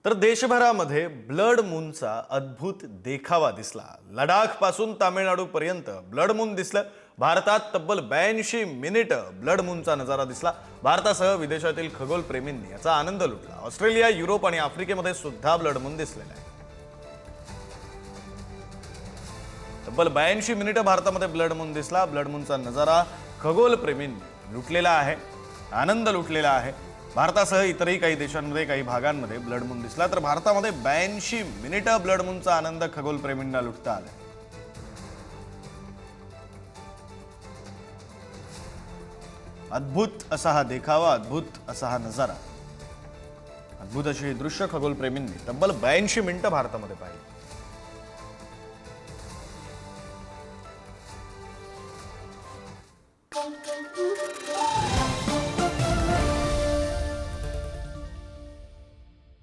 तर देशभरामध्ये ब्लड मूनचा अद्भुत देखावा दिसला। लडाख पासून तामिळनाडू पर्यंत ब्लड मून दिसलं। भारतात तब्बल 82 मिनिटं ब्लड मूनचा नजारा दिसला। भारतासह विदेशातील खगोलप्रेमींनी याचा आनंद लुटला। ऑस्ट्रेलिया, युरोप आणि आफ्रिकेमध्ये सुद्धा ब्लड मून दिसलेला आहे। तब्बल 82 मिनिटं भारतामध्ये ब्लड मून दिसला। ब्लड मूनचा नजारा खगोलप्रेमींनी लुटलेला आहे, आनंद लुटलेला आहे। भारतासह इतरही काही देशांमध्ये, काही भागांमध्ये ब्लड मून दिसला, तर भारतामध्ये 82 मिनिटं ब्लड मूनचा आनंद खगोलप्रेमींना लुटता आला। अद्भुत असा हा देखावा, अद्भुत असा हा नजारा, अद्भुत अशी ही दृश्य खगोलप्रेमींनी तब्बल 82 मिनिटं भारतामध्ये पाहिली।